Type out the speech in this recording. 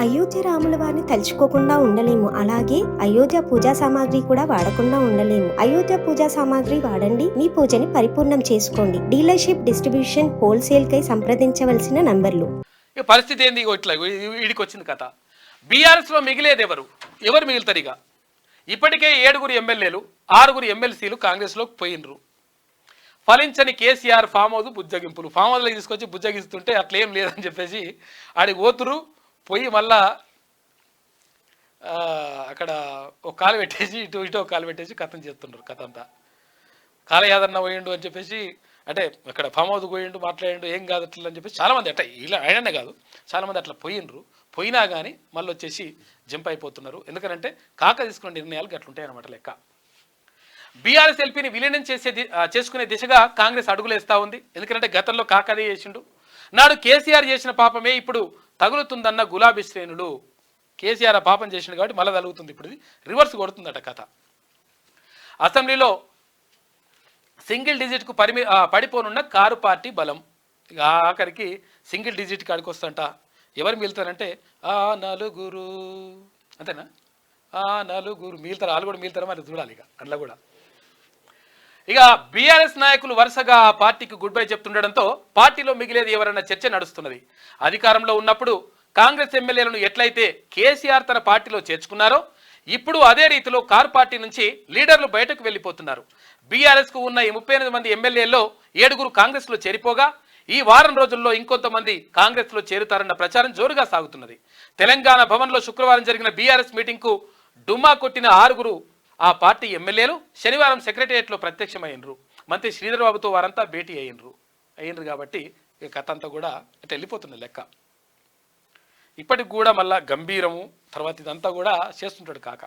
అయోధ్య రాముల వారిని తలుచుకోకుండా ఉండలేము. అలాగే అయోధ్య పూజా సామాగ్రి కూడా వాడకుండా ఉండలేము. అయోధ్య పూజా సామాగ్రి వాడండి, మీ పూజని పరిపూర్ణం చేసుకోండి. డీలర్షిప్, డిస్ట్రిబ్యూషన్, హోల్సేల్ కై సంప్రదించవలసిన నంబర్లు. పరిస్థితి ఏంది? ఇట్లా వీడికి వచ్చింది కథ. బీఆర్ఎస్ లో మిగిలేది ఎవరు మిగులుతారు? ఇక ఇప్పటికే 7 ఎమ్మెల్యేలు, 6 ఎమ్మెల్సీలు కాంగ్రెస్ లోకి పోయినరు. ఫలించని కేసీఆర్ ఫామ్ హౌస్ బుజ్జగింపులు. ఫామ్ హౌస్లోకి తీసుకొచ్చి బుజ్జగిస్తుంటే అట్లేం లేదని చెప్పేసి ఆడికి పోతురు. పోయి మళ్ళా అక్కడ ఒక కాలు పెట్టేసి ఇటు ఒక కాలు పెట్టేసి కథం చేస్తుండ్రు. కథ అంతా కాలయాదన్న పోయిండు అని చెప్పేసి, అంటే అక్కడ ఫామ్ హౌస్ పోయిండు, మాట్లాడిండు, ఏం కాదు అట్లా అని చెప్పేసి చాలామంది అట్లా, ఇలా ఆయననే కాదు చాలామంది అట్లా పోయినరు. పోయినా కానీ మళ్ళీ వచ్చేసి జంప్ అయిపోతున్నారు. ఎందుకంటే కాక తీసుకున్న నిర్ణయాలు అట్లుంటాయి అన్నమాట లెక్క. బీఆర్ఎస్ ఎల్పీని విలీనం చేసుకునే దిశగా కాంగ్రెస్ అడుగులేస్తూ ఉంది. ఎందుకంటే గతంలో కాకదే చేసిండు. నాడు కేసీఆర్ చేసిన పాపమే ఇప్పుడు తగులుతుందన్న గులాబీ శ్రేణులు. కేసీఆర్ ఆ పాపం చేసిండు కాబట్టి మళ్ళీ తగులుతుంది. ఇప్పుడు ఇది రివర్స్ కొడుతుందట కథ. అసెంబ్లీలో సింగిల్ డిజిట్కు పడిపోనున్న కారు పార్టీ బలం. ఇక ఆఖరికి సింగిల్ డిజిట్ కాడికి వస్తుంట. ఎవరు మిగులుతారంటే ఆ నలుగురు, అంతేనా? ఆ నలుగురు మిగులుతారు. వాళ్ళు కూడా మిగులుతారా మరి చూడాలి. ఇక అందులో కూడా ఇక బీఆర్ఎస్ నాయకులు వరుసగా ఆ పార్టీకి గుడ్ బై చెప్తుండడంతో పార్టీలో మిగిలేది ఎవరన్న చర్చ నడుస్తున్నది. అధికారంలో ఉన్నప్పుడు కాంగ్రెస్ ఎమ్మెల్యేలను ఎట్లయితే కేసీఆర్ తన పార్టీలో చేర్చుకున్నారో ఇప్పుడు అదే రీతిలో కారు పార్టీ నుంచి లీడర్లు బయటకు వెళ్లిపోతున్నారు. బీఆర్ఎస్ కు ఉన్న ఈ 38 మంది ఎమ్మెల్యేల్లో 7 కాంగ్రెస్ లో చేరిపోగా ఈ వారం రోజుల్లో ఇంకొంతమంది కాంగ్రెస్ లో చేరుతారన్న ప్రచారం జోరుగా సాగుతున్నది. తెలంగాణ భవన్లో శుక్రవారం జరిగిన బీఆర్ఎస్ మీటింగ్ కు డుమ్మా కొట్టిన 6 ఆ పార్టీ ఎమ్మెల్యేలు శనివారం సెక్రటేరియట్లో ప్రత్యక్షమైనరు. మంత్రి శ్రీధర్ బాబుతో వారంతా భేటీ అయ్యిండ్రు కాబట్టి ఈ కథ అంతా కూడా ఇట్లా వెళ్ళిపోతుంది లెక్క. ఇప్పటికి కూడా మళ్ళా గంభీరము తర్వాత ఇదంతా కూడా చేస్తుంటాడు కాక.